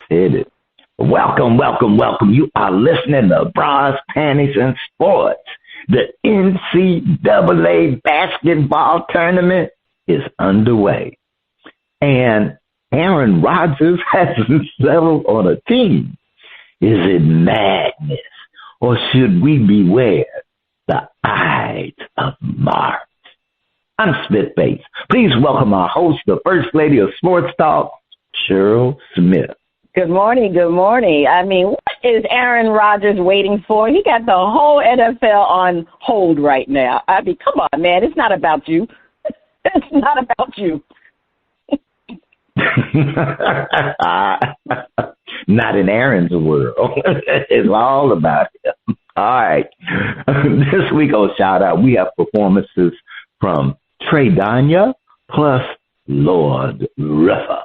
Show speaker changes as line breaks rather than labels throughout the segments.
hit it. Welcome, welcome, welcome. You are listening to Bras, Panties, and Sports. The NCAA basketball tournament is underway. And Aaron Rodgers hasn't settled on a team. Is it madness? Or should we beware the Ides of March? I'm Spitface. Please welcome our host, the First Lady of Sports Talk, Cheryl Smith.
Good morning, good morning. I mean, what is Aaron Rodgers waiting for? He got the whole NFL on hold right now. I mean, come on, man. It's not about you. It's not about you.
Not in Aaron's world. It's all about him. All right. This week on Shout Out, we have performances from Traedonya plus Lord Rifa.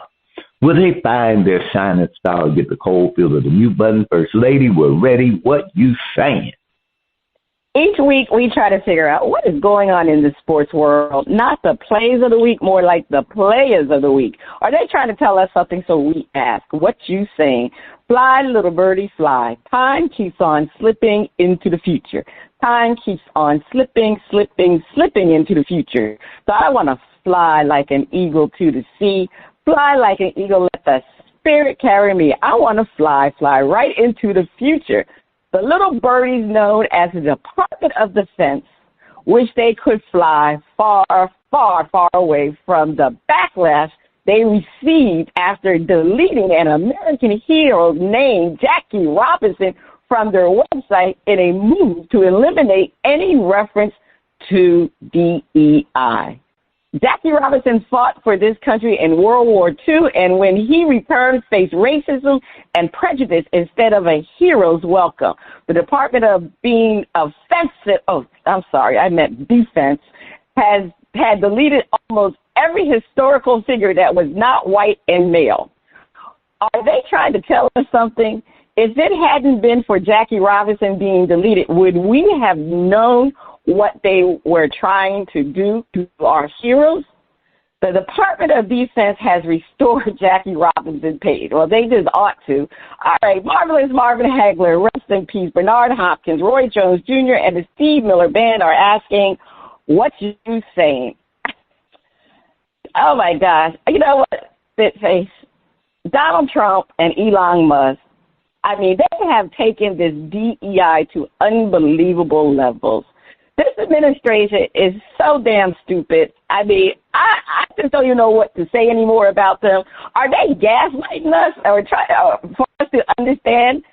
Will they find their shining star and get the cold feel of the mute button? First Lady, we're ready. What you saying?
Each week we try to figure out what is going on in the sports world, not the plays of the week, more like the players of the week. Are they trying to tell us something? So we ask, what you saying? Fly, little birdie, fly. Time keeps on slipping into the future. Time keeps on slipping into the future. So I want to fly like an eagle to the sea. Fly like an eagle, let the spirit carry me. I want to fly right into the future. The little birdies known as the Department of Defense wish they could fly far, far, far away from the backlash they received after deleting an American hero named Jackie Robinson from their website in a move to eliminate any reference to DEI. Jackie Robinson fought for this country in World War II, and when he returned, faced racism and prejudice instead of a hero's welcome. The Department of being offensive, defense, had deleted almost every historical figure that was not white and male. Are they trying to tell us something? If it hadn't been for Jackie Robinson being deleted, would we have known what they were trying to do to our heroes? The Department of Defense has restored Jackie Robinson's page. Well, they just ought to. All right, Marvelous Marvin Hagler, rest in peace. Bernard Hopkins, Roy Jones Jr., and the Steve Miller Band are asking, what you saying? Oh, my gosh. You know what, Spitface? Donald Trump and Elon Musk, I mean, they have taken this DEI to unbelievable levels. This administration is so damn stupid. I mean, I just don't even know what to say anymore about them. Are they gaslighting us or trying for us to understand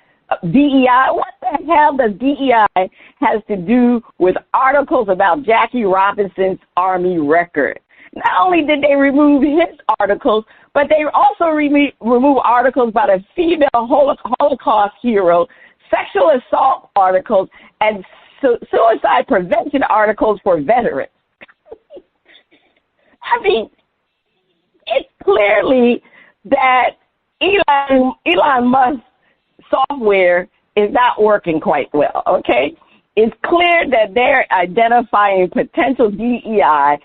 DEI? What the hell does DEI has to do with articles about Jackie Robinson's Army record? Not only did they remove his articles, but they also remove articles about a female Holocaust hero, sexual assault articles, and suicide prevention articles for veterans. I mean, it's clearly that Elon Musk's software is not working quite well, okay? It's clear that they're identifying potential DEI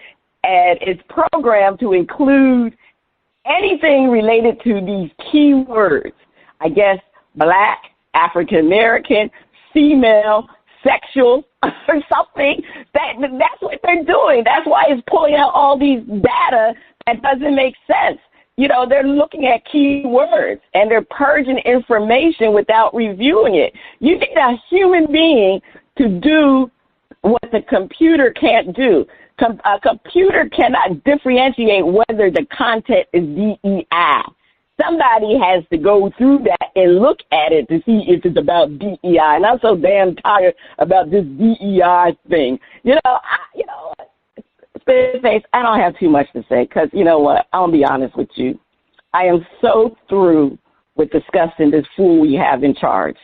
and it's programmed to include anything related to these key words. I guess black, African American, female, sexual, or something. That's what they're doing. That's why it's pulling out all these data that doesn't make sense. You know, they're looking at key words and they're purging information without reviewing it. You need a human being to do what the computer can't do. A computer cannot differentiate whether the content is DEI. Somebody has to go through that and look at it to see if it's about DEI. And I'm so damn tired about this DEI thing. You know, Spitface, I don't have too much to say because, you know what, I'll be honest with you. I am so through with discussing this fool we have in charge.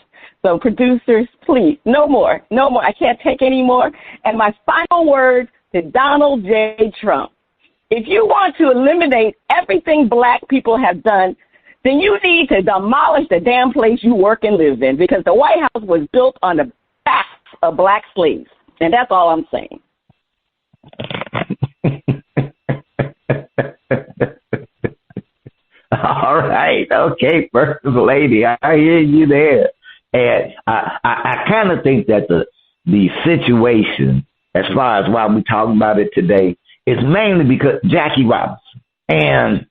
So producers, please, no more. I can't take any more. And my final word to Donald J. Trump. If you want to eliminate everything black people have done, then you need to demolish the damn place you work and live in because the White House was built on the backs of black slaves. And that's all I'm saying.
All right. Okay, First Lady, I hear you there. And I kind of think that the situation, as far as why we're talking about it today, is mainly because Jackie Robinson. And,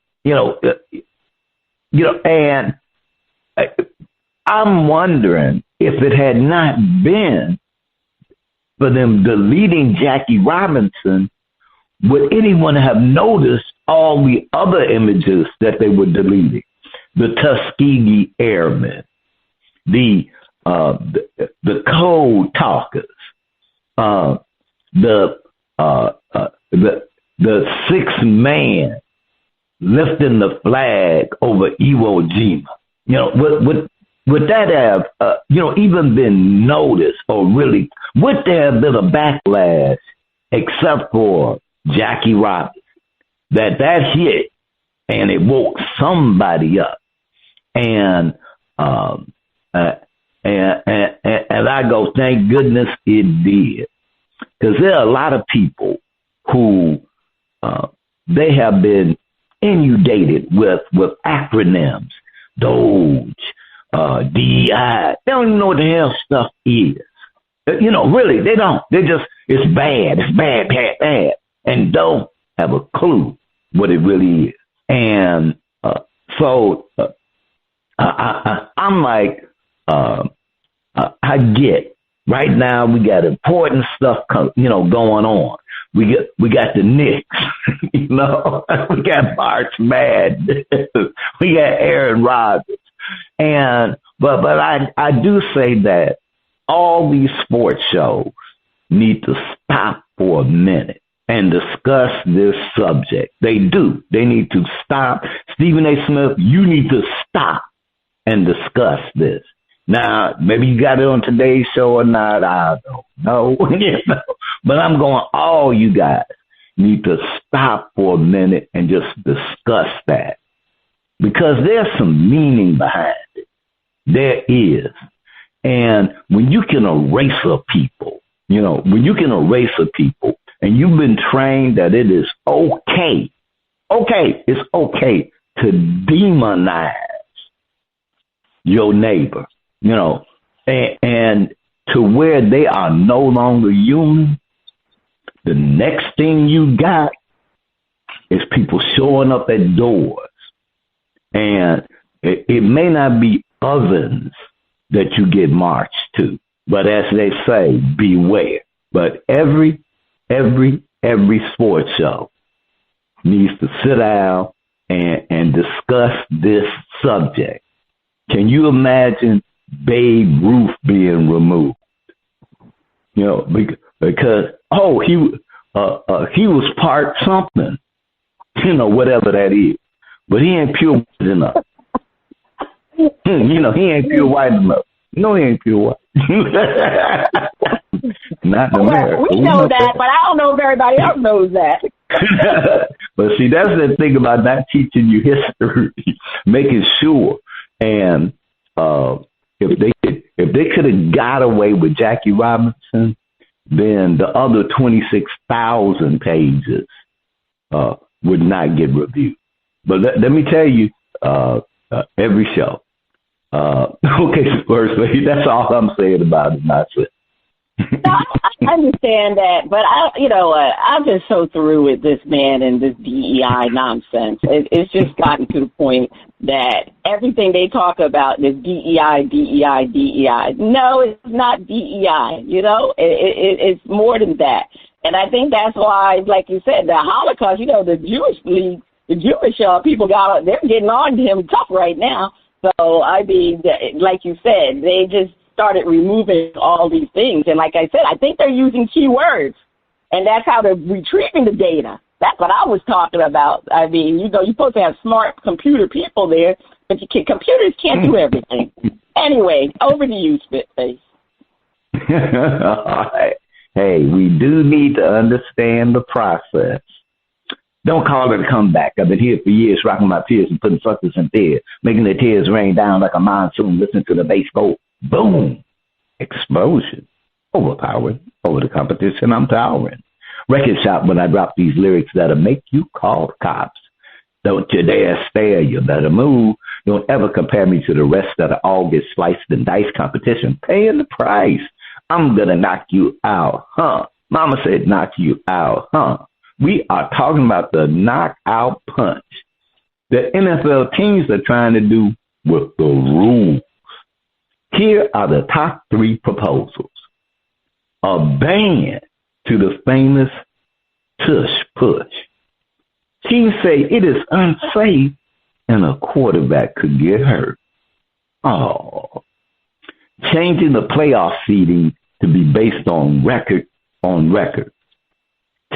and I'm wondering if it had not been for them deleting Jackie Robinson, would anyone have noticed all the other images that they were deleting? The Tuskegee Airmen, the code talkers, the 6th man lifting the flag over Iwo Jima. Would that have, even been noticed, or really, would there have been a backlash except for Jackie Robinson? That hit and it woke somebody up. And I go, thank goodness it did. Because there are a lot of people who they have been inundated with acronyms, Doge, DEI. They don't even know what the hell stuff is. Really, they don't. They just, it's bad, bad, and don't have a clue what it really is. And so I'm like, I get. Right now, we got important stuff, going on. We got the Knicks, we got March Madness, we got Aaron Rodgers, and but I do say that all these sports shows need to stop for a minute and discuss this subject. They do. They need to stop. Stephen A. Smith, you need to stop and discuss this. Now, maybe you got it on today's show or not, I don't know. But I'm going, all you guys need to stop for a minute and just discuss that. Because there's some meaning behind it. There is. And when you can erase a people, and you've been trained that it is it's okay to demonize your neighbor, and to where they are no longer human, the next thing you got is people showing up at doors. And it may not be ovens that you get marched to, but as they say, beware. But every sports show needs to sit down and discuss this subject. Can you imagine Babe Ruth being removed? Because he was part something, whatever that is, but he ain't pure white enough. He ain't pure white enough. No, he ain't pure white. Not in America.
We know that, but I don't know if everybody else knows that.
But see, that's the thing about not teaching you history, making sure. And if they could have got away with Jackie Robinson, then the other 26,000 pages would not get reviewed. But let me tell you, every show. Okay, First Lady, that's all I'm saying about it. Not it.
I understand that, but I'm just so through with this man and this DEI nonsense. It's just gotten to the point that everything they talk about is DEI. No, it's not DEI. It's more than that. And I think that's why, like you said, the Holocaust. The Jewish league, the Jewish people they're getting on to him tough right now. So I mean, like you said, they just started removing all these things. And like I said, I think they're using keywords, and that's how they're retrieving the data. That's what I was talking about. I mean, you're supposed to have smart computer people there, but computers can't do everything. Anyway, over to you, Spitface.
All right. Hey, we do need to understand the process. Don't call it a comeback. I've been here for years, rocking my tears and putting suckers in tears, making their tears rain down like a monsoon. Listen to the bass go boom, explosion, overpowering over the competition. I'm towering. Record shop when I drop these lyrics that'll make you call the cops. Don't you dare stare. You better move. Don't ever compare me to the rest of the August sliced and dice competition. Paying the price. I'm going to knock you out, huh? Mama said knock you out, huh? We are talking about the knockout punch that NFL teams are trying to do with the rules. Here are the top 3 proposals. A ban to the famous tush push. Teams say it is unsafe and a quarterback could get hurt. Oh. Changing the playoff seeding to be based on record.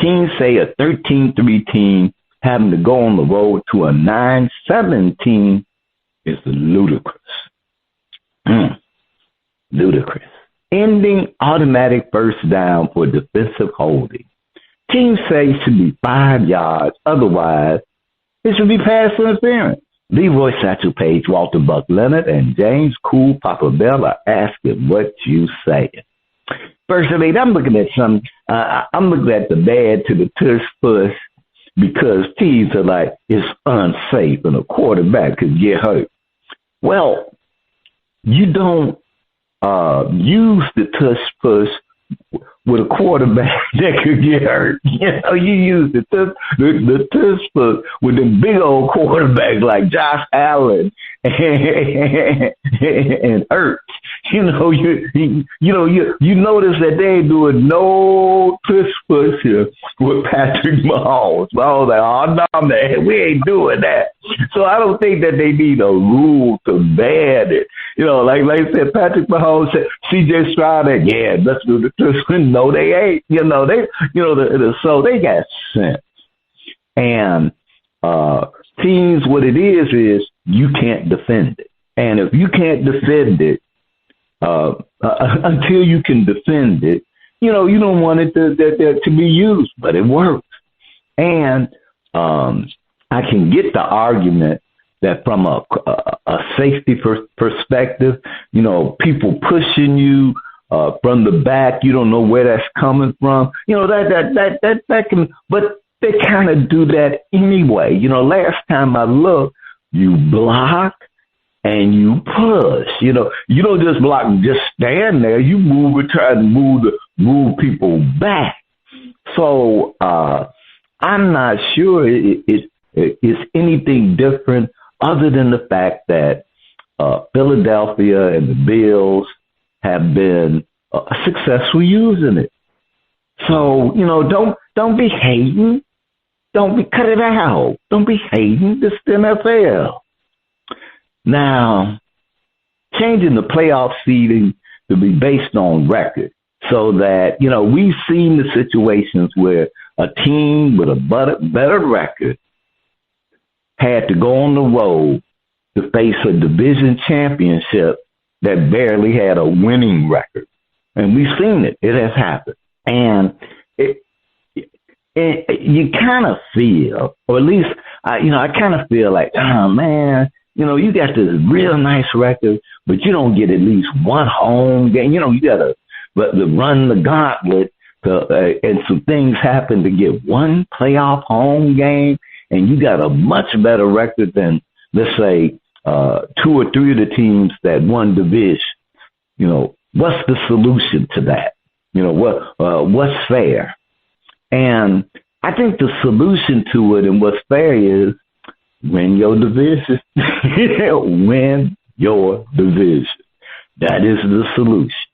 Teams say a 13-3 team having to go on the road to a 9-7 team is ludicrous. Ludicrous. Ending automatic first down for defensive holding. Teams say it should be 5 yards. Otherwise, it should be pass interference. Leroy Satchel Page, Walter Buck Leonard, and James Cool Papa Bell are asking what you say. Personally, I'm looking at the bad to the tush push because teams are like, it's unsafe and a quarterback could get hurt. Well, you don't use the tush push with a quarterback that could get hurt. You use the tush push with the big old quarterbacks like Josh Allen and Ertz. You notice that they ain't doing no tush push here with Patrick Mahomes. I was like, oh no, man, we ain't doing that. So I don't think that they need a rule to ban it. Like I said, Patrick Mahomes said, CJ Stroud, yeah, let's do the tush. No, they ain't. So they got sense. And teams, what it is you can't defend it. And if you can't defend it, until you can defend it, you don't want it to be used, but it works. And I can get the argument that from a safety perspective, people pushing you from the back, you don't know where that's coming from. That can, but they kind of do that anyway. Last time I looked, you block and you push. You don't just block and just stand there. You move and try to move people back. So I'm not sure it's anything different other than the fact that Philadelphia and the Bills have been successful using it. So, don't be hating. Cut it out. Don't be hating. This is the NFL. Now, changing the playoff seeding to be based on record so that, we've seen the situations where a team with a better record had to go on the road to face a division championship that barely had a winning record. And we've seen it. It has happened. And you kind of feel, or at least, I kind of feel like, oh, man, you got this real nice record, but you don't get at least one home game. You got to run the gauntlet, and some things happen to get one playoff home game, and you got a much better record than, let's say, 2 or 3 of the teams that won division. What's the solution to that? What's fair? And I think the solution to it and what's fair is win your division. Win your division. That is the solution.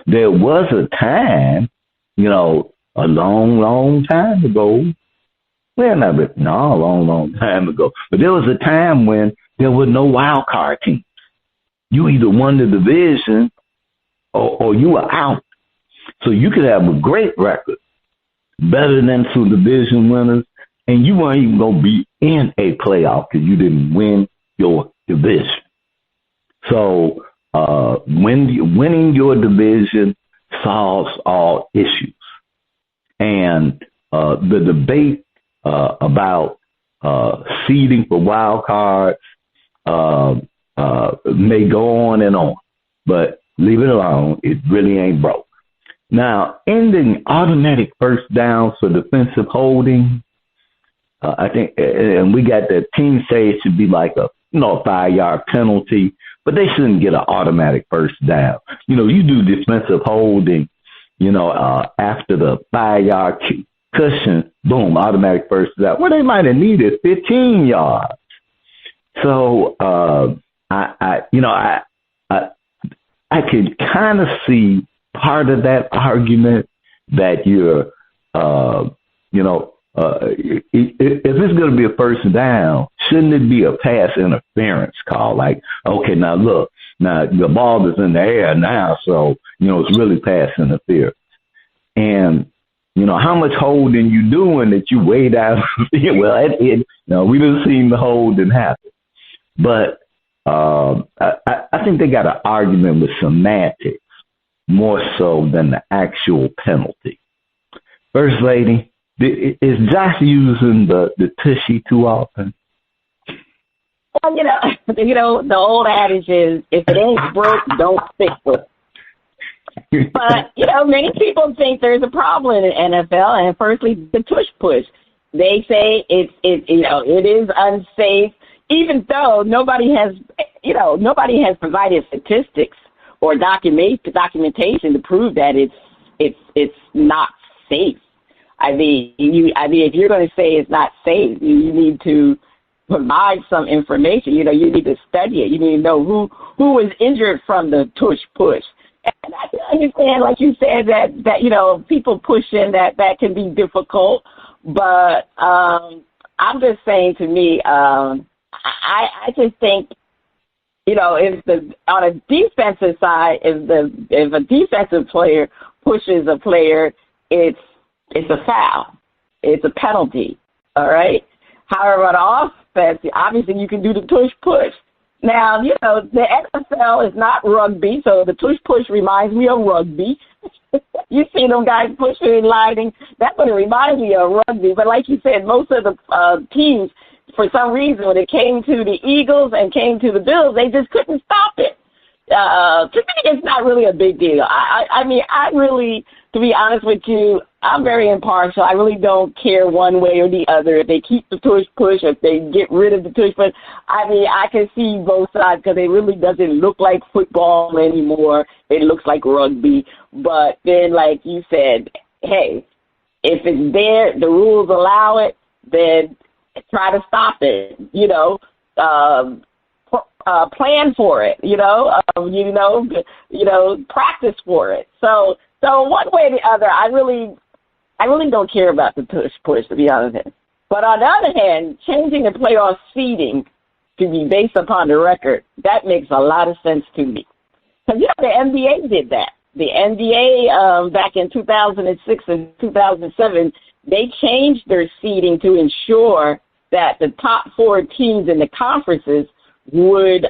There was a time, a long, long time ago. Well, a long time ago. But there was a time when there were no wild card teams. You either won the division or you were out. So you could have a great record, better than some division winners, and you weren't even going to be in a playoff because you didn't win your division. So winning your division solves all issues. And the debate about seeding for wild cards may go on and on, but leave it alone. It really ain't broke. Now, ending automatic first downs for defensive holding, I think, and we got the team say it should be like a 5-yard penalty, but they shouldn't get an automatic first down. You do defensive holding, after the 5-yard cushion, boom, automatic first down. Well, they might have needed 15 yards. So, I could kind of see part of that argument that you're, if it's going to be a first down, shouldn't it be a pass interference call? Like, okay, now look, now the ball is in the air now, so, it's really pass interference. And, how much holding you doing that you way down? Well, we didn't see the holding happen. But I think they got an argument with semantics more so than the actual penalty. First Lady, is Josh using the tushy too often?
Well, the old adage is, if it ain't broke, don't fix it. But, many people think there's a problem in the NFL, and firstly, the tush push. They say it is unsafe, even though nobody has provided statistics or documentation to prove that it's not safe. I mean, if you're going to say it's not safe, you need to provide some information. You need to study it. You need to know who was injured from the tush push. And I can understand, like you said, that people pushing that can be difficult. But I'm just saying, to me, I just think, if on a defensive side, if a defensive player pushes a player, it's a foul. It's a penalty. All right. However, on offense, obviously you can do the tush push. Now, the NFL is not rugby, so the tush push reminds me of rugby. You see them guys pushing and lining. That's what it reminds me of, rugby. But like you said, most of the teams, for some reason, when it came to the Eagles and came to the Bills, they just couldn't stop it. To me, it's not really a big deal. I mean, to be honest with you, I'm very impartial. I really don't care one way or the other. If they keep the tush push, if they get rid of the tush push, I mean, I can see both sides because it really doesn't look like football anymore. It looks like rugby. But then, like you said, hey, if it's there, the rules allow it, then try to stop it. Plan for it. Practice for it. So one way or the other, I really don't care about the tush push, to be honest. But on the other hand, changing the playoff seeding to be based upon the record, that makes a lot of sense to me. Because, the NBA did that. The NBA, back in 2006 and 2007, they changed their seeding to ensure that the top 4 teams in the conferences would,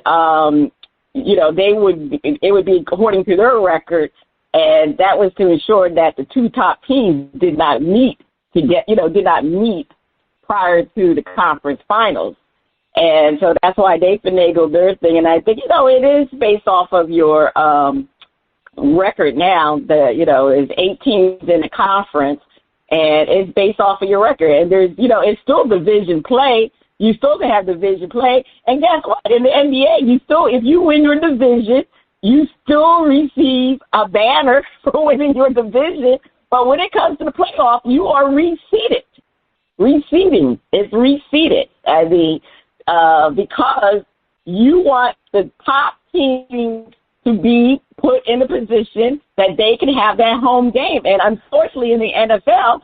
it would be according to their record. And that was to ensure that the 2 top teams did not meet prior to the conference finals. And so that's why they finagled their thing. And I think, it is based off of your record now. Is 8 teams in the conference, and it's based off of your record. And there's, it's still division play. You still can have division play. And guess what? In the NBA, if you win your division, you still receive a banner for winning your division. But when it comes to the playoff, you are reseeded. It's reseeded. I mean, because you want the top team to be put in a position that they can have that home game. And unfortunately, in the NFL,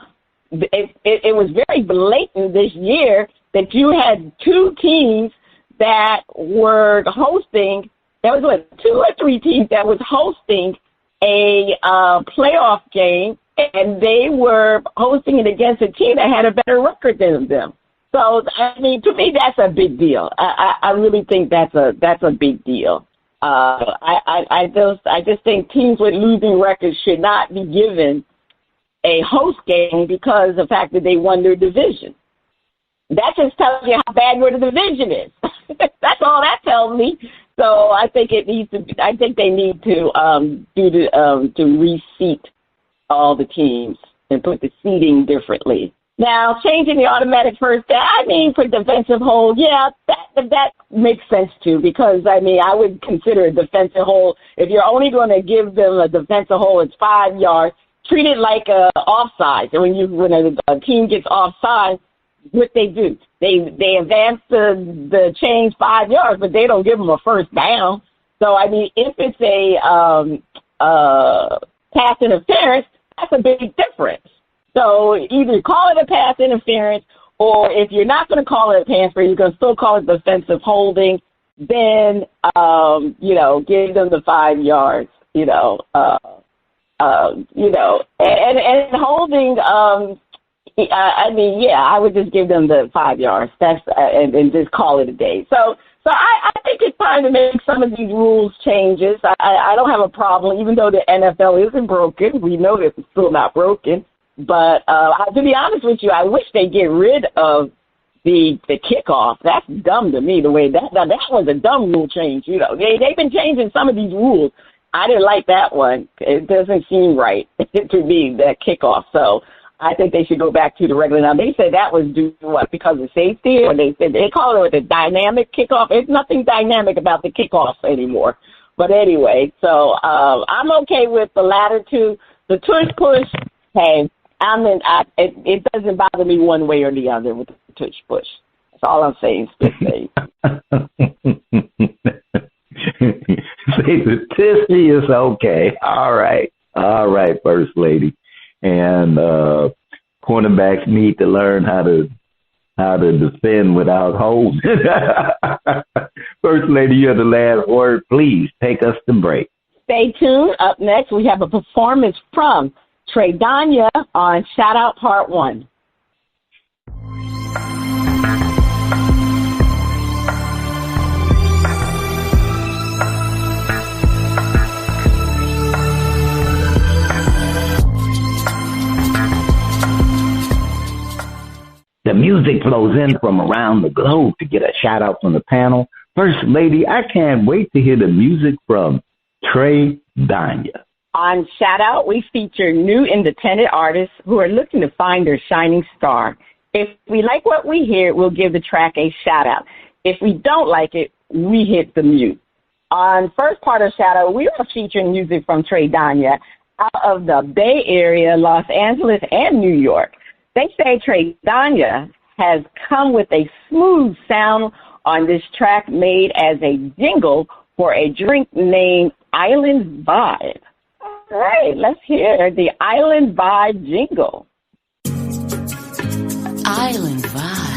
it was very blatant this year that you had 2 teams that were hosting. There was 2 or 3 teams that was hosting a playoff game, and they were hosting it against a team that had a better record than them. So, I mean, to me, that's a big deal. I really think that's a big deal. I just think teams with losing records should not be given a host game because of the fact that they won their division. That just tells you how bad your division is. That's all that tells me. So I think they need to to reseat all the teams and put the seeding differently. Now, changing the automatic first down, I mean, for defensive hold, yeah, that makes sense too, because, I mean, I would consider a defensive hold, if you're only going to give them a defensive hold, it's 5 yards, treat it like a offside. And when a team gets offside, what they do, they advance the chains 5 yards, but they don't give them a first down. So, I mean, if it's a pass interference, that's a big difference. So either call it a pass interference, or if you're not going to call it a pass interference, you're going to still call it defensive holding, then, give them the 5 yards, and holding, I would just give them the 5 yards. That's, and just call it a day. So I think it's time to make some of these rules changes. I don't have a problem, even though the NFL isn't broken. We know that it's still not broken. But to be honest with you, I wish they get rid of the kickoff. That's dumb to me, the way that was a dumb rule change. They've been changing some of these rules. I didn't like that one. It doesn't seem right to me, that kickoff. So I think they should go back to the regular. Now, they said that was due to what, because of safety? Or they call it a dynamic kickoff. There's nothing dynamic about the kickoffs anymore. But anyway, so I'm okay with the latter two. The tush push, hey, it doesn't bother me one way or the other with the tush push. That's all I'm saying.
Say the tushy is okay. All right, First Lady. And cornerbacks need to learn how to defend without holding. First Lady, you have the last word. Please take us to break.
Stay tuned. Up next, we have a performance from Traedonya on Shout Out Part 1.
The music flows in from around the globe to get a shout out from the panel. First Lady, I can't wait to hear the music from Traedonya.
On Shout Out, we feature new independent artists who are looking to find their shining star. If we like what we hear, we'll give the track a shout out. If we don't like it, we hit the mute. On first part of Shout Out, we are featuring music from Traedonya out of the Bay Area, Los Angeles, and New York. They say Traedonya has come with a smooth sound on this track made as a jingle for a drink named Island Vibe. All right, let's hear the Island Vibe jingle.
Island Vibe.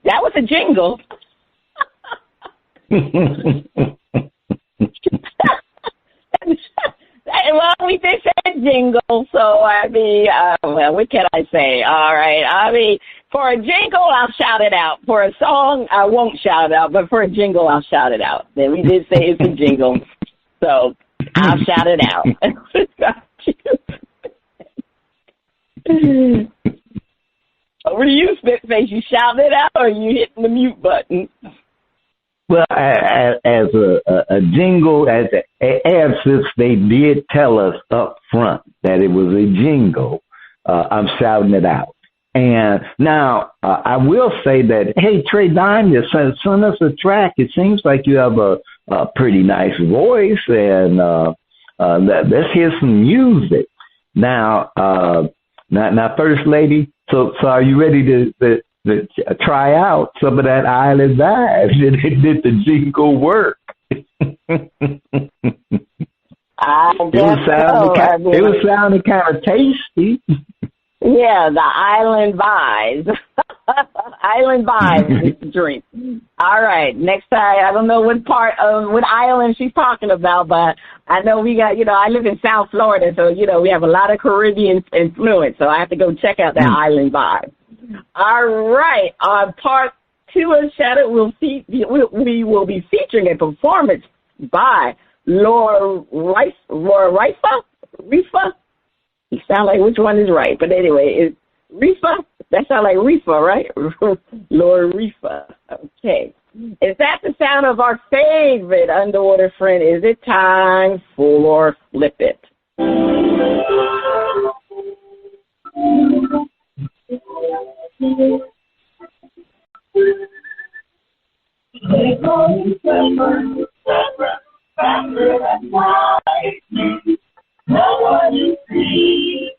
That was a jingle. Well, we did say jingle, so I mean, what can I say? All right, I mean, for a jingle, I'll shout it out. For a song, I won't shout it out, but for a jingle, I'll shout it out. Then we did say it's a jingle, so I'll shout it out. Over to you, Spitface. You shouting it out, or are you hitting the mute button?
Well, as a jingle, since they did tell us up front that it was a jingle, I'm shouting it out. And now I will say that, hey, Traedonya, send us a track. It seems like you have a pretty nice voice, and let's hear some music. Now, First Lady, so are you ready to try out some of that Island Vibes? Did the jingle work? It was sounding kind of tasty.
Yeah, the Island Vibes. Island Vibes is the drink. All right, next time, I don't know what part of what island she's talking about, but I know we got, I live in South Florida, so, we have a lot of Caribbean influence, so I have to go check out that Island Vibe. All right, on part 2 of Shadow, we will be featuring a performance by Lord Rifa? You sound like which one is right, but anyway, it's Rifa. That sounds like Rifa, right? Lord Rifa. Okay. Is that the sound of our favorite underwater friend? Is it time for Flip It?
No one you see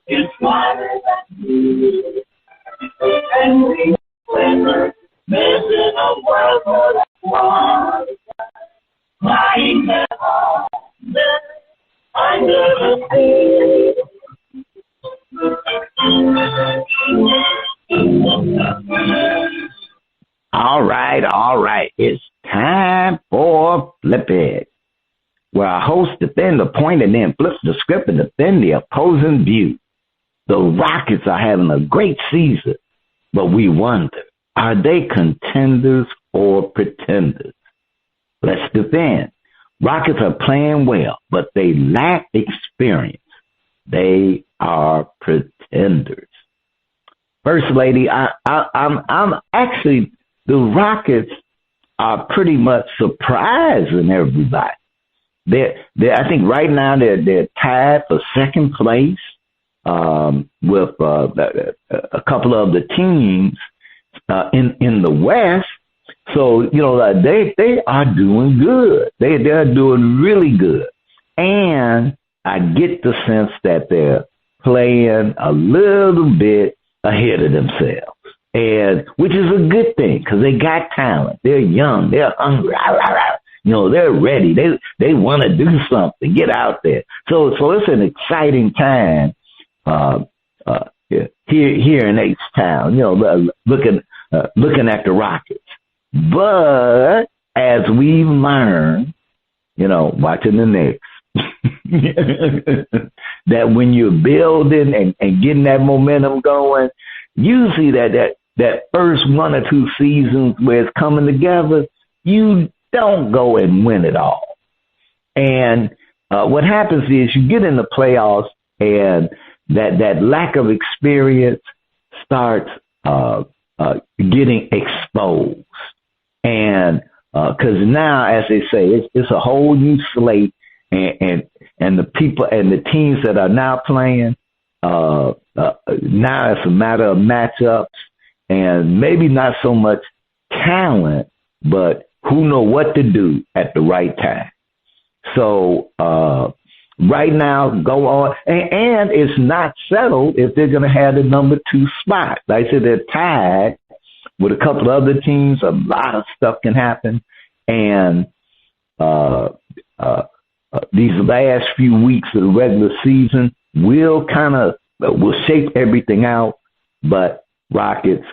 is smarter than you. And we swimmer live in a world full of stars, flying under the sea.
All right. It's time for Flip It, where our host defend the point and then flips the script and defend the opposing view. The Rockets are having a great season, but we wonder, are they contenders or pretenders? Let's defend. Rockets are playing well, but they lack experience. They are pretenders. First Lady, I'm actually, the Rockets are pretty much surprising everybody. I think right now they're tied for second place with a couple of the teams in the West. So they are doing good. They're doing really good, and I get the sense that they're playing a little bit ahead of themselves, and which is a good thing because they got talent. They're young. They're hungry. They're ready. They want to do something, get out there. So it's an exciting time here in H-Town, looking at the Rockets. But as we've learned, watching the Knicks, that when you're building and getting that momentum going, usually that first 1 or 2 seasons where it's coming together, you don't go and win it all. And what happens is you get in the playoffs and that lack of experience starts getting exposed. And because now, as they say, it's a whole new slate, and the people and the teams that are now playing, now it's a matter of matchups and maybe not so much talent, but who know what to do at the right time. So right now, go on. And it's not settled if they're going to have the number 2 spot. Like I said, they're tied with a couple of other teams. A lot of stuff can happen. And these last few weeks of the regular season will shape everything out. But Rockets,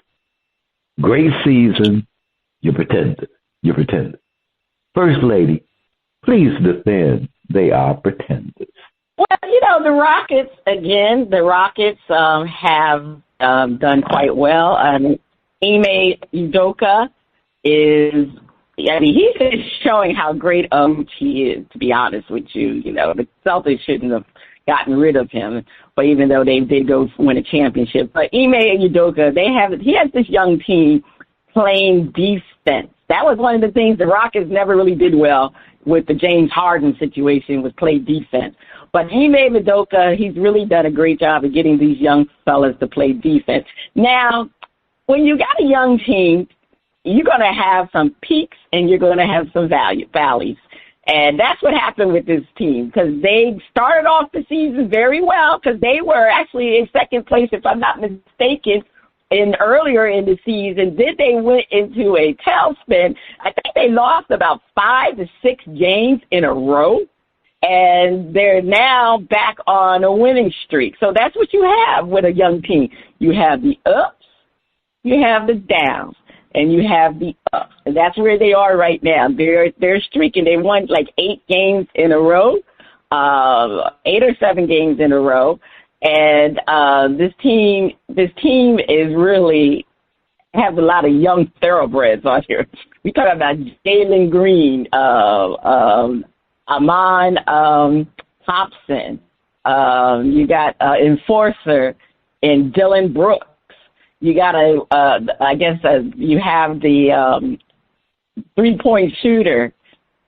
great season. You're pretending. First Lady, please defend. They are pretenders.
Well, the Rockets have done quite well. Ime Udoka he's just showing how great he is, to be honest with you. The Celtics shouldn't have gotten rid of him, but even though they did go win a championship. But Ime Udoka, he has this young team playing defense. That was one of the things the Rockets never really did well with the James Harden situation, was play defense. But Ime Madoka, he's really done a great job of getting these young fellas to play defense. Now, when you got a young team, you're going to have some peaks and you're going to have some valleys. And that's what happened with this team, because they started off the season very well, because they were actually in second place, if I'm not mistaken, earlier in the season. Then they went into a tailspin. I think they lost about 5 to 6 games in a row, and they're now back on a winning streak. So that's what you have with a young team. You have the ups, you have the downs, and you have the ups. And that's where they are right now. They're streaking. They won like 8 games in a row, 8 or 7 games in a row. And this team is really have a lot of young thoroughbreds on here. We talk about Jalen Green, Amon Thompson. You got Enforcer and Dylan Brooks. You got you have the 3-point shooter,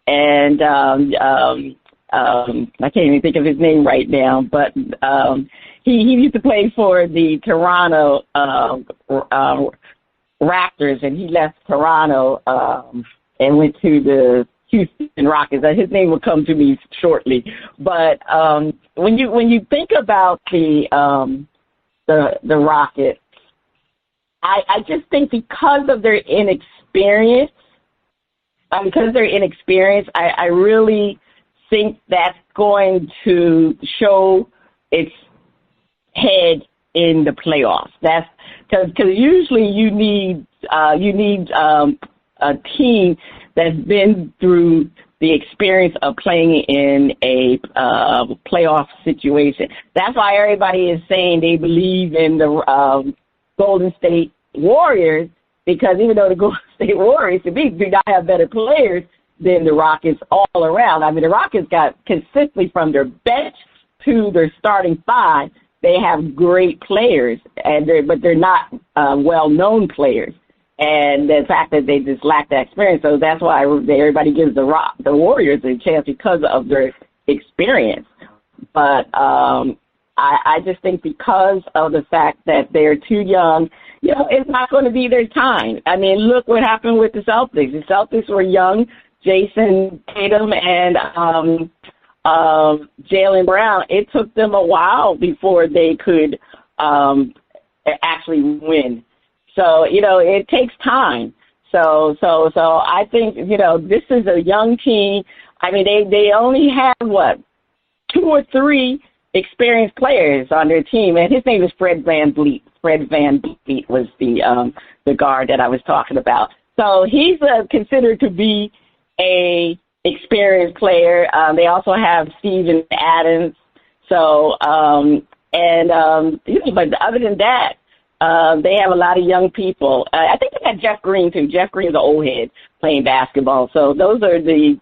and I can't even think of his name right now, but he used to play for the Toronto Raptors, and he left Toronto and went to the Houston Rockets. His name will come to me shortly. But when you think about the Rockets, I just think because of their inexperience, I really think that's going to show its head in the playoffs. That's because usually you need a team that's been through the experience of playing in a playoff situation. That's why everybody is saying they believe in the Golden State Warriors, because even though the Golden State Warriors do not have better players than the Rockets all around. I mean, the Rockets got consistently from their bench to their starting 5. They have great players, but they're not well-known players. And the fact that they just lack that experience, so that's why everybody gives the Warriors a chance because of their experience. But I just think because of the fact that they're too young, it's not going to be their time. I mean, look what happened with the Celtics. The Celtics were young. Jason Tatum and Jaylen Brown, it took them a while before they could actually win. So, it takes time. So I think, this is a young team. I mean, they only have, 2 or 3 experienced players on their team, and his name is Fred VanVleet. Fred VanVleet was the guard that I was talking about. So he's considered to be a experienced player. They also have Steven Adams. So, but other than that, they have a lot of young people. I think they got Jeff Green, too. Jeff Green's an old head playing basketball. So those are the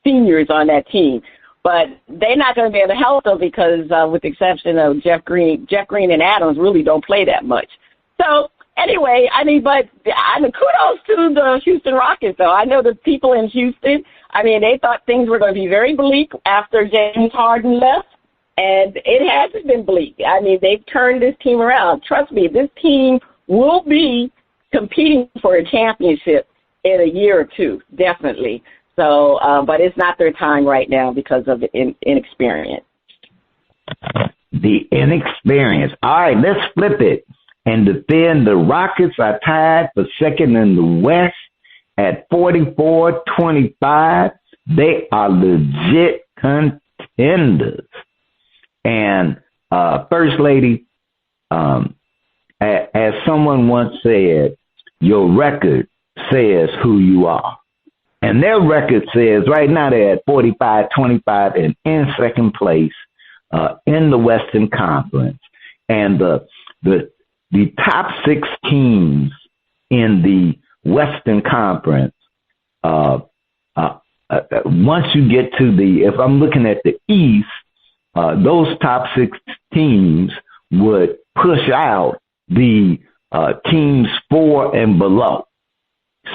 seniors on that team. But they're not going to be able to help them because, with the exception of Jeff Green and Adams really don't play that much. So, anyway, but kudos to the Houston Rockets, though. I know the people in Houston, they thought things were going to be very bleak after James Harden left, and it hasn't been bleak. They've turned this team around. Trust me, this team will be competing for a championship in a year or 2, definitely. So, but it's not their time right now because of the inexperience.
The inexperience. All right, let's flip it. And then the Rockets are tied for second in the West at 44-25. They are legit contenders. And First Lady, as someone once said, your record says who you are. And their record says right now they're at 45-25 and in second place in the Western Conference. And the top 6 teams in the Western Conference, once you get to if I'm looking at the East, those top 6 teams would push out the teams 4 and below.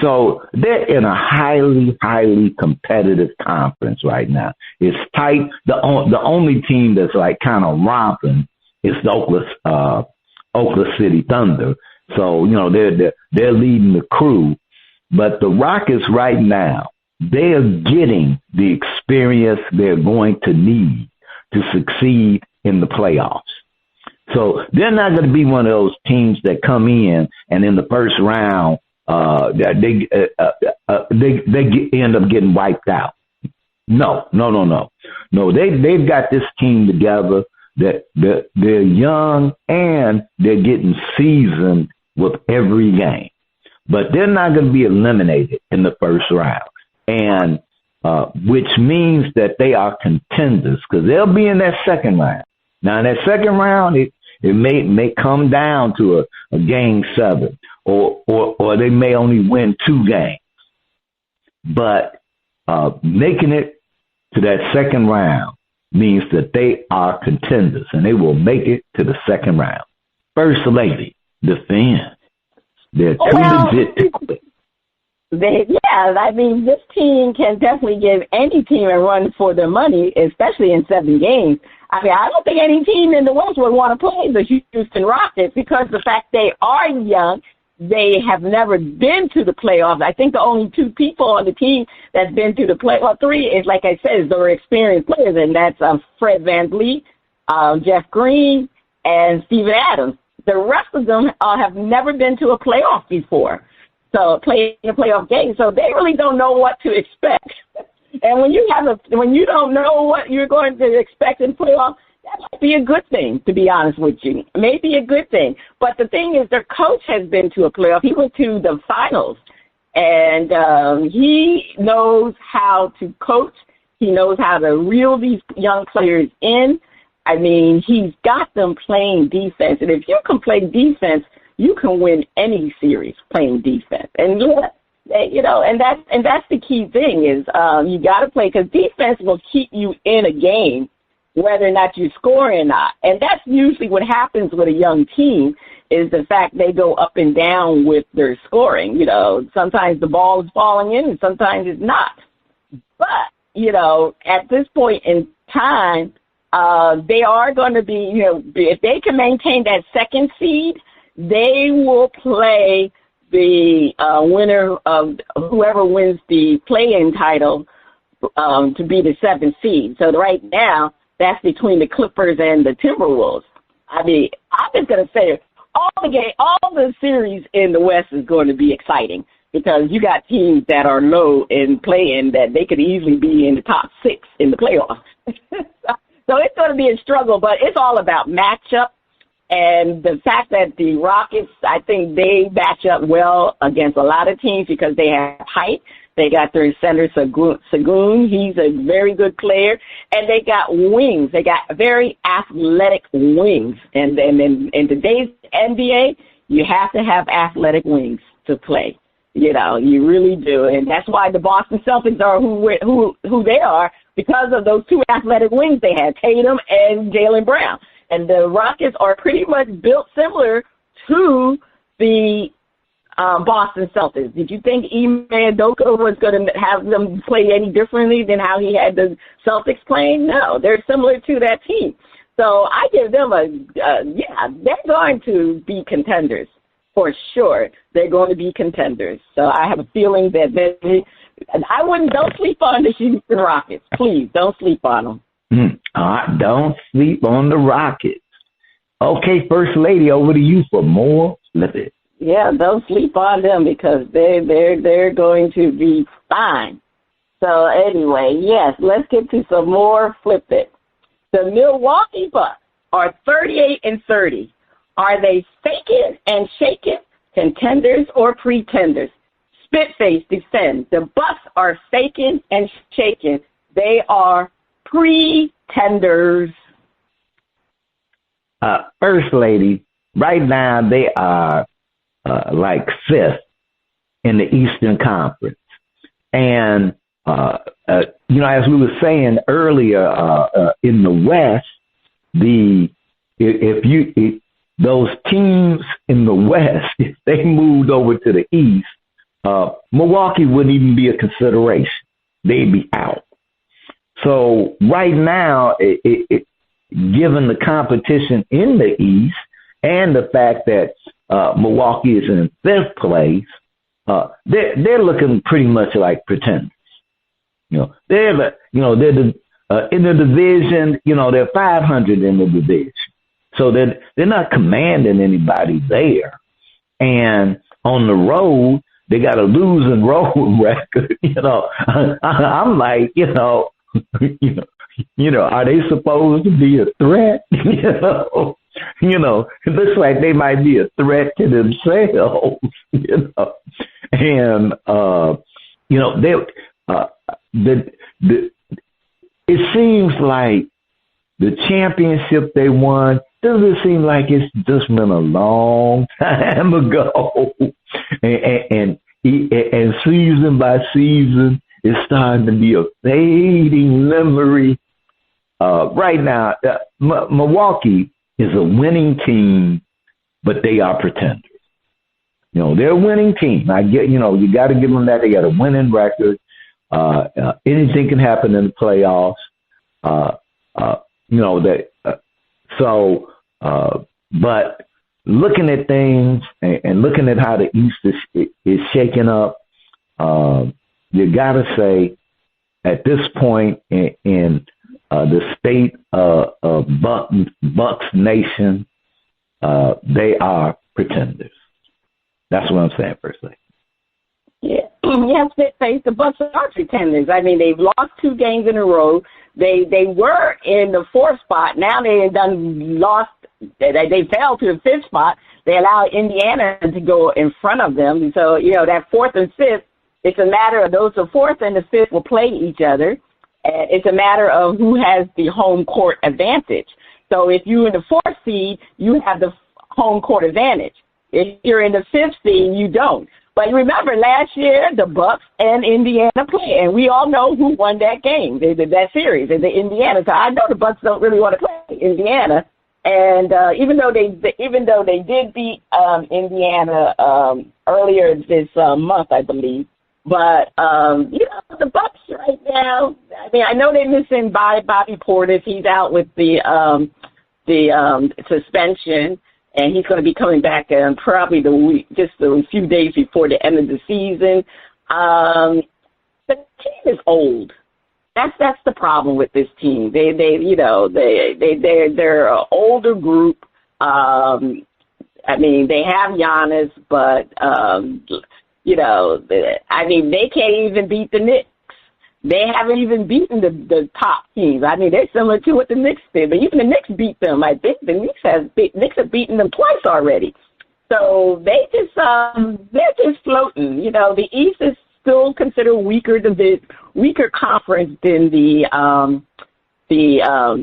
So they're in a highly, highly competitive conference right now. It's tight. The only team that's like kind of romping is the Oklahoma City Thunder. So, they're leading the crew. But the Rockets right now, they are getting the experience they're going to need to succeed in the playoffs. So they're not going to be one of those teams that come in and in the first round, they end up getting wiped out. No. They've got this team together. That they're young and they're getting seasoned with every game, but they're not going to be eliminated in the first round, and which means that they are contenders because they'll be in that second round. Now, in that second round, it may come down to a game 7, or they may only win 2 games, but making it to that second round means that they are contenders and they will make it to the second round. First Lady, defend. They're too legit to quit.
This team can definitely give any team a run for their money, especially in 7 games. I don't think any team in the West would want to play the Houston Rockets because the fact they are young. They have never been to the playoffs. I think the only 2 people on the team that's been to the playoffs, 3 is, like I said, is they're experienced players, and that's Fred VanVleet, Jeff Green, and Steven Adams. The rest of them have never been to a playoff before, so playing a playoff game. So they really don't know what to expect. And when you don't know what you're going to expect in playoffs, that might be a good thing, to be honest with you. Maybe a good thing. But the thing is, their coach has been to a playoff. He went to the finals, and he knows how to coach. He knows how to reel these young players in. He's got them playing defense. And if you can play defense, you can win any series playing defense. And, and that's the key thing is you got to play because defense will keep you in a game whether or not you score or not. And that's usually what happens with a young team is the fact they go up and down with their scoring. Sometimes the ball is falling in and sometimes it's not. But, at this point in time, they are going to be, if they can maintain that second seed, they will play the winner of whoever wins the play-in title to be the 7th seed. So right now, that's between the Clippers and the Timberwolves. I'm just going to say all the series in the West is going to be exciting because you got teams that are low in play-in that they could easily be in the top 6 in the playoffs. So it's going to be a struggle, but it's all about matchup. And the fact that the Rockets, I think they match up well against a lot of teams because they have height. They got their center, Sagoon. He's a very good player. And they got wings. They got very athletic wings. And in today's NBA, you have to have athletic wings to play. You really do. And that's why the Boston Celtics are who they are because of those 2 athletic wings they had, Tatum and Jaylen Brown. And the Rockets are pretty much built similar to the Boston Celtics. Did you think Ime Udoka was going to have them play any differently than how he had the Celtics playing? No, they're similar to that team. So I give them they're going to be contenders for sure. They're going to be contenders. So I have a feeling that don't sleep on the Houston Rockets. Please, don't sleep on them.
Don't sleep on the Rockets. Okay, First Lady, over to you for more Flip It.
Yeah, don't sleep on them because they're going to be fine. So anyway, yes, let's get to some more Flip It. The Milwaukee Bucks are 38-30. Are they faking and shaking, contenders or pretenders? Spitface defend. The Bucks are faking and shaking. They are pretenders.
First Lady, right now they are like 5th in the Eastern Conference. And, as we were saying earlier, in the West, those teams in the West, if they moved over to the East, Milwaukee wouldn't even be a consideration. They'd be out. So right now, given the competition in the East and the fact that Milwaukee is in fifth place, they're looking pretty much like pretenders. They're in the division. They're 500 in the division, so they're not commanding anybody there. And on the road, they got a losing road record. I'm like, are they supposed to be a threat? It looks like they might be a threat to themselves. And it seems like the championship they won doesn't seem like it's just been a long time ago, and season by season, it's starting to be a fading memory. Right now, Milwaukee is a winning team, but they are pretenders. They're a winning team. I get, you got to give them that. They got a winning record. Anything can happen in the playoffs. But looking at things and looking at how the East is shaking up, you got to say at this point in the state of Bucks Nation, they are pretenders. That's what I'm saying, personally.
Yeah, yes, face the Bucks are pretenders. I mean, they've lost 2 games in a row. They were in the 4th spot. Now they lost. They fell to the 5th spot. They allowed Indiana to go in front of them. So that 4th and 5th, it's a matter of those. The 4th and the 5th will play each other. And it's a matter of who has the home court advantage. So if you're in the 4th seed, you have the home court advantage. If you're in the 5th seed, you don't. But remember, last year, the Bucks and Indiana played, and we all know who won that game, that series, the Indiana. So I know the Bucks don't really want to play Indiana. And even though they did beat Indiana earlier this month, I believe. But the Bucks right now. I mean, I know they're missing Bobby Portis. He's out with the suspension. And he's going to be coming back probably just a few days before the end of the season. The team is old. That's the problem with this team. They're an older group. I mean, they have Giannis, but they can't even beat the Knicks. They haven't even beaten the top teams. I mean, they're similar to what the Knicks did, but even the Knicks beat them. I think the Knicks have beaten them twice already. So they're just floating. The East is still considered weaker conference than the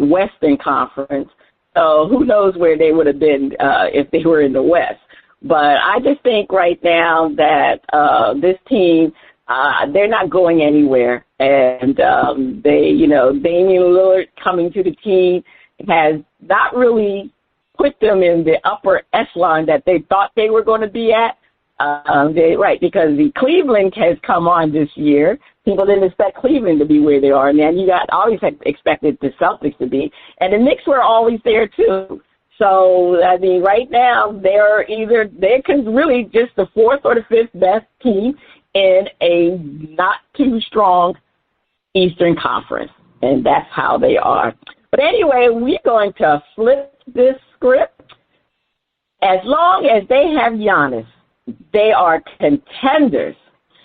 Western Conference. So who knows where they would have been if they were in the West. But I just think right now that this team, they're not going anywhere. And Damian Lillard coming to the team has not really put them in the upper echelon that they thought they were going to be at. Because the Cleveland has come on this year. People didn't expect Cleveland to be where they are, and then you always had expected the Celtics to be, and the Knicks were always there too. So I mean, right now they can really just the 4th or the 5th best team in a not too strong Eastern Conference, and that's how they are. But anyway, we're going to flip this script. As long as they have Giannis, they are contenders.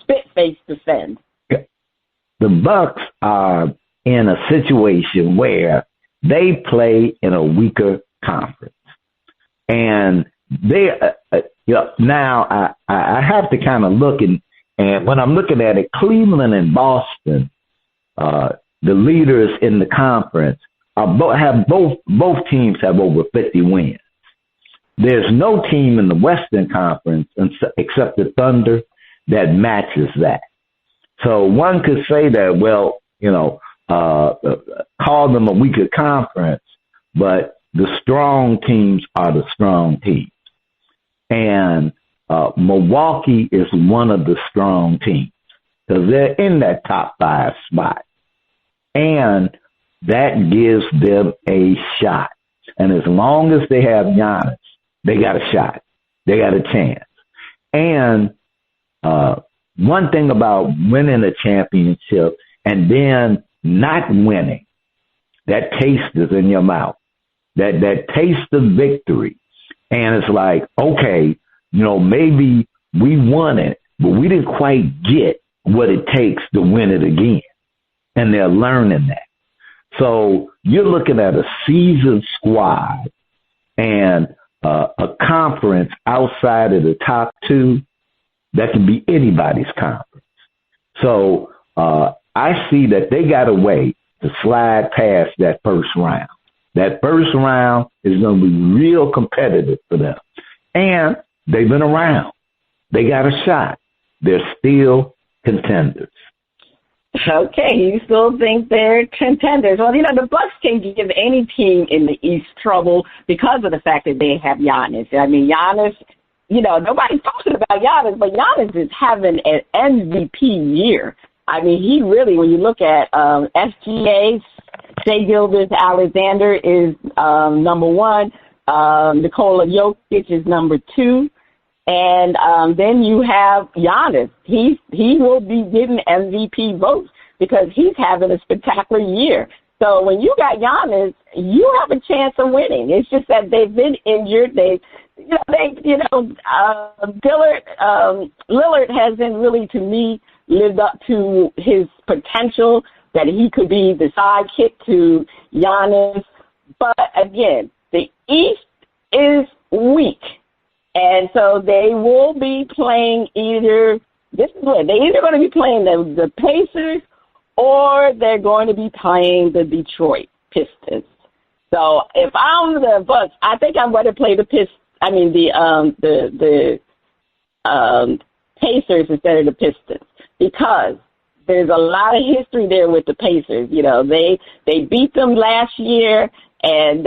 Spit-face defend.
The Bucks are in a situation where they play in a weaker conference, and they now I have to kind of look and when I'm looking at it, Cleveland and Boston, the leaders in the conference, both teams have over 50 wins. There's no team in the Western Conference except the Thunder that matches that. So one could say that, call them a weaker conference, but the strong teams are the strong teams. And Milwaukee is one of the strong teams because they're in that top 5 spot. And that gives them a shot. And as long as they have Giannis, they got a shot. They got a chance. And one thing about winning a championship and then not winning, that taste is in your mouth. That taste of victory. And it's like, okay, maybe we won it, but we didn't quite get what it takes to win it again. And they're learning that. So you're looking at a seasoned squad and a conference outside of the top 2 that can be anybody's conference. So I see that they got a way to slide past that first round. That first round is going to be real competitive for them. And they've been around. They got a shot. They're still contenders.
Okay, you still think they're contenders. Well, the Bucks can give any team in the East trouble because of the fact that they have Giannis. I mean, Giannis, nobody's talking about Giannis, but Giannis is having an MVP year. I mean, he really, when you look at SGA, Shai Gilgeous-Alexander is number 1. Nikola Jokic is number 2. And then you have Giannis. He will be getting MVP votes because he's having a spectacular year. So when you got Giannis, you have a chance of winning. It's just that they've been injured. Lillard hasn't really, to me, lived up to his potential that he could be the sidekick to Giannis. But again, the East is weak. And so they will be playing they're either going to be playing the Pacers or they're going to be playing the Detroit Pistons. So if I'm the Bucks, I think I'm going to play the Pacers instead of the Pistons because there's a lot of history there with the Pacers. They beat them last year. And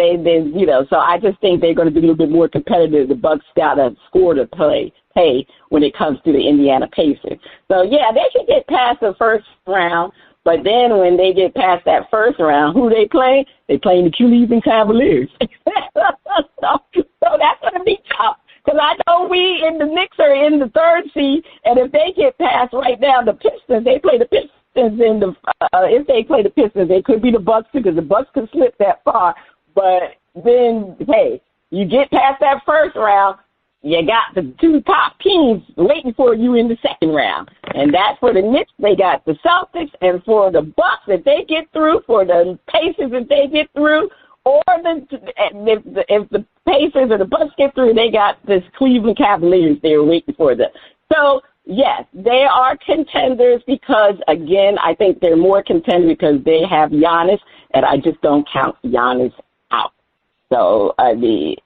so I just think they're going to be a little bit more competitive. The Bucks got a score to pay when it comes to the Indiana Pacers. So, yeah, they can get past the first round. But then when they get past that first round, who they play? They play the Cleveland Cavaliers. so that's going to be tough. Because I know we in the Knicks are in the 3rd seed. And if they get past right now the Pistons, they play the Pistons. If they play the Pistons, they could be the Bucks too, because the Bucks could slip that far. But then, hey, you get past that first round, you got the 2 top teams waiting for you in the second round, and that's for the Knicks. They got the Celtics, and for the Bucks, if they get through, for the Pacers, if they get through, or if the Pacers or the Bucks get through, they got this Cleveland Cavaliers they're waiting for them. So. Yes, they are contenders because, again, I think they're more contenders because they have Giannis, and I just don't count Giannis out. So, it's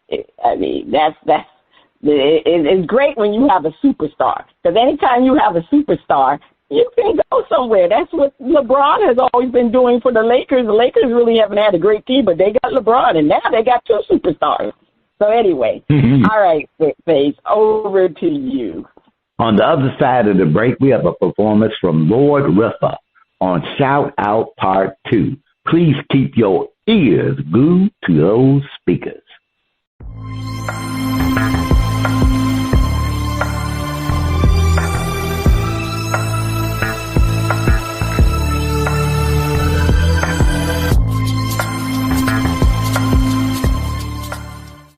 great when you have a superstar because anytime you have a superstar, you can go somewhere. That's what LeBron has always been doing for the Lakers. The Lakers really haven't had a great team, but they got LeBron, and now they got 2 superstars. So, anyway, All right, Faith, over to you.
On the other side of the break, we have a performance from Lord Rifa on Shout Out Part 2. Please keep your ears glued to those speakers.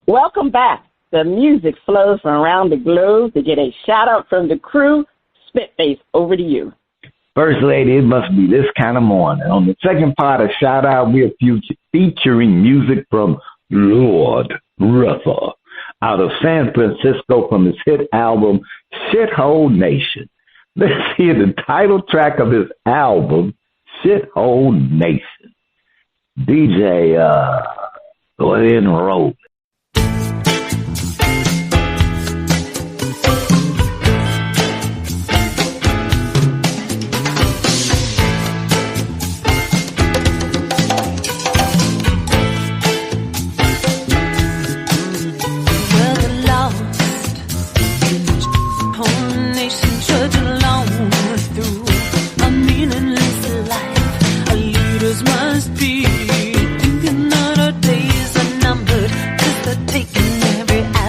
Welcome back. The music flows from around the globe to get a shout-out from the crew. Spitface, over to you.
First Lady, it must be this kind of morning. On the second part of Shout-Out, we are featuring music from Lord Rifa out of San Francisco from his hit album, Shithole Nation. Let's hear the title track of his album, Shithole Nation. DJ, go ahead and roll.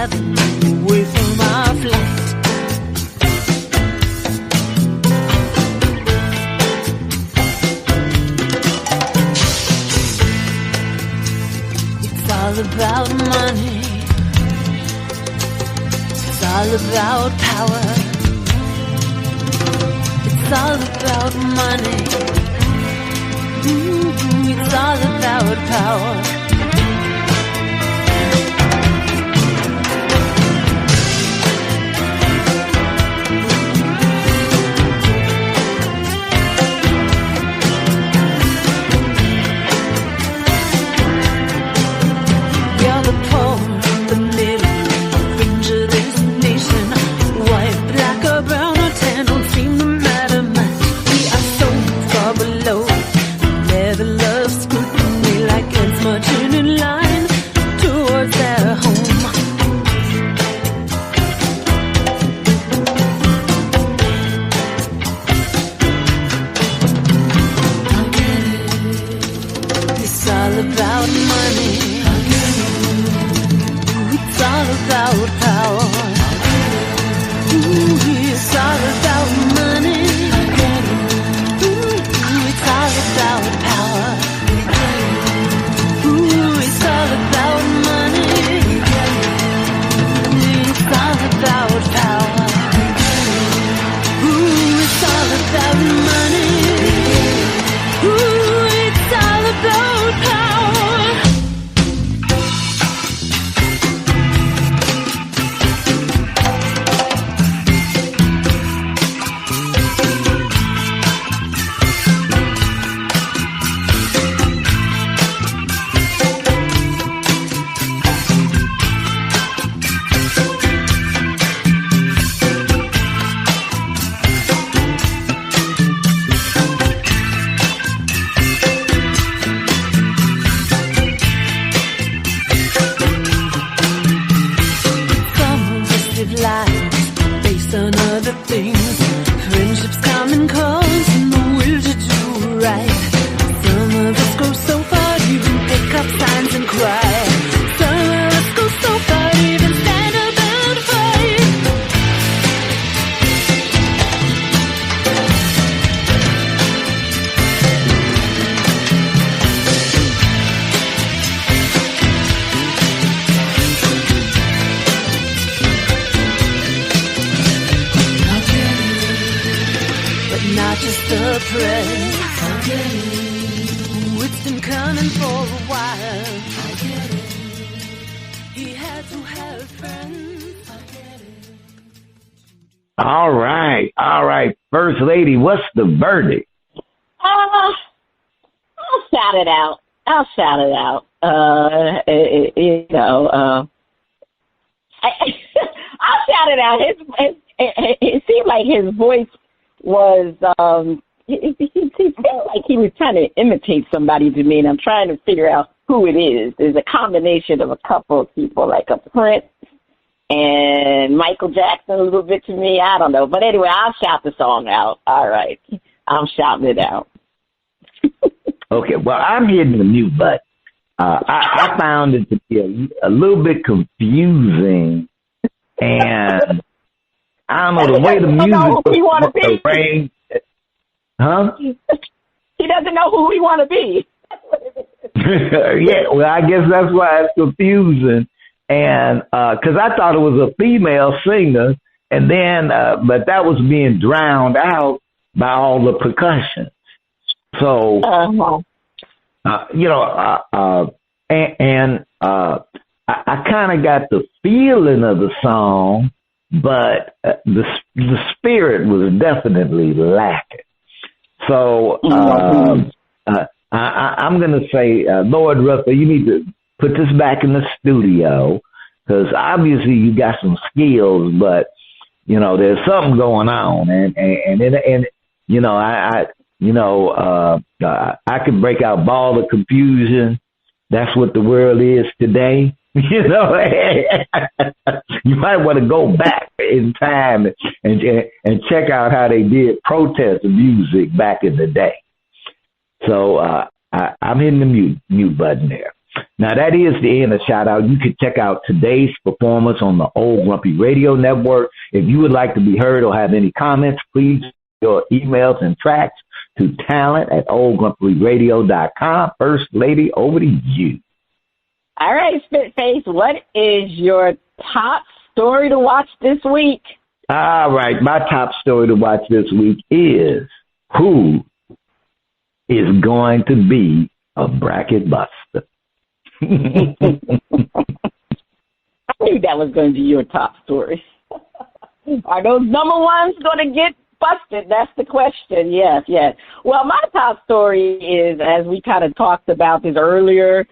heaven away from our flight. It's all about money. It's all about power. It's all about money. It's all about power. You're the poor, the middle, fringe of this nation. White, black or brown or tan don't seem to matter much. We are so far below level of scrutiny, like ants marching in line towards their home. It's all about money. It's all about power. It's all about money. It's all about power. It's all about money. It's all about power. It's all about money. It's all about power. Some just live lives based on other things. Friendships come and cause and the will to do right. Some of us go so far, even pick up signs and cry. Some of us go so far, even stand up and fight. But not just the present. It's been coming for a while. He had to have friends.
All right. First Lady, what's the verdict?
I'll shout it out. I'll shout it out. It seemed like his voice was, he felt like he was trying to imitate somebody to me, and I'm trying to figure out who it is. There's a combination of a couple of people, like a Prince and Michael Jackson a little bit to me. I don't know. But anyway, I'll shout the song out. All right. I'm shouting it out.
Okay, well, I'm hitting the mute button. I found it to be a little bit confusing, and I don't know, the way the music was arranged. Huh?
He doesn't know who we want to be.
Yeah, well, I guess that's why it's confusing. And because I thought it was a female singer, and then, but that was being drowned out by all the percussion. So, I kind of got the feeling of the song, but the spirit was definitely lacking. So I'm going to say, Lord Rifa, you need to put this back in the studio, because obviously you got some skills, but there's something going on, and I could break out ball of confusion. That's what the world is today. You might want to go back in time and check out how they did protest music back in the day. So I'm hitting the mute button there. Now, that is the end of shout out. You can check out today's performance on the Old Grumpy Radio Network. If you would like to be heard or have any comments, please send your emails and tracks to talent@oldgrumpyradio.com. First Lady, over to you.
All right, Spitface, what is your top story to watch this week?
All right, my top story to watch this week is who is going to be a bracket buster.
I knew that was going to be your top story. Are those number ones going to get busted? That's the question. Yes, yes. Well, my top story is, as we kind of talked about this earlier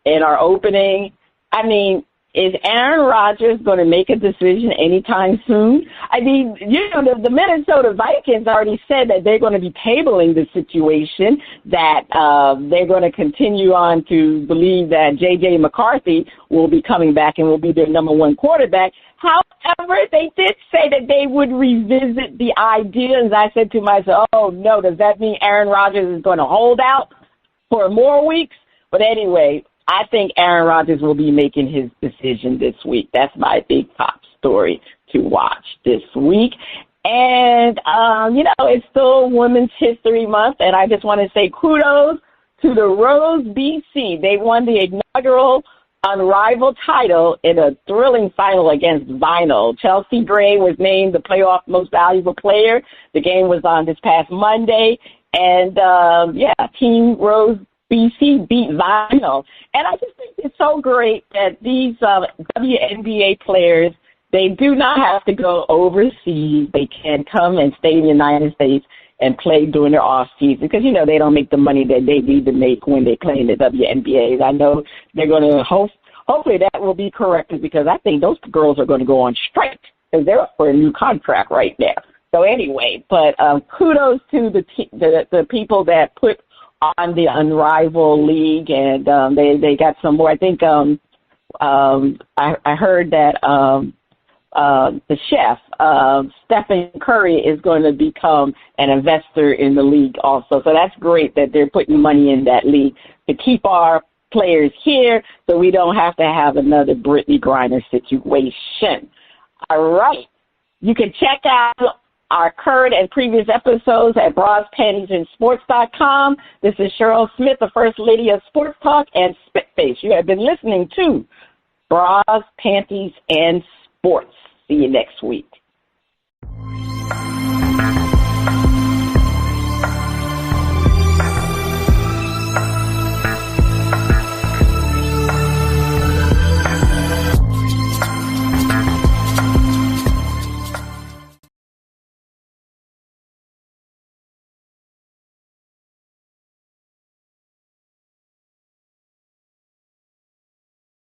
in our opening, I mean, is Aaron Rodgers going to make a decision anytime soon? I mean, you know, the Minnesota Vikings already said that they're going to be tabling the situation, that they're going to continue on to believe that J.J. McCarthy will be coming back and will be their number one quarterback. However, they did say that they would revisit the idea, and I said to myself, oh, no, does that mean Aaron Rodgers is going to hold out for more weeks? But anyway, I think Aaron Rodgers will be making his decision this week. That's my big top story to watch this week. And, you know, it's still Women's History Month, and I just want to say kudos to the Rose BC. They won the inaugural Unrivaled title in a thrilling final against Vinyl. Chelsea Gray was named the playoff most valuable player. The game was on this past Monday. And, Team Rose BC beat Vinyl. And I just think it's so great that these WNBA players, they do not have to go overseas. They can come and stay in the United States and play during their off season because, you know, they don't make the money that they need to make when they play in the WNBA. I know they're going to hopefully that will be corrected because I think those girls are going to go on strike because they're up for a new contract right now. So anyway, but kudos to the people that put on the Unrivaled League, and they got some more. I think I heard that the chef, Stephen Curry, is going to become an investor in the league also. So that's great that they're putting money in that league to keep our players here so we don't have to have another Brittany Griner situation. All right. You can check out our current and previous episodes at braspantiesandsports.com. This is Cheryl Smith, the First Lady of Sports Talk and Spitface. You have been listening to Bras, Panties, and Sports. See you next week.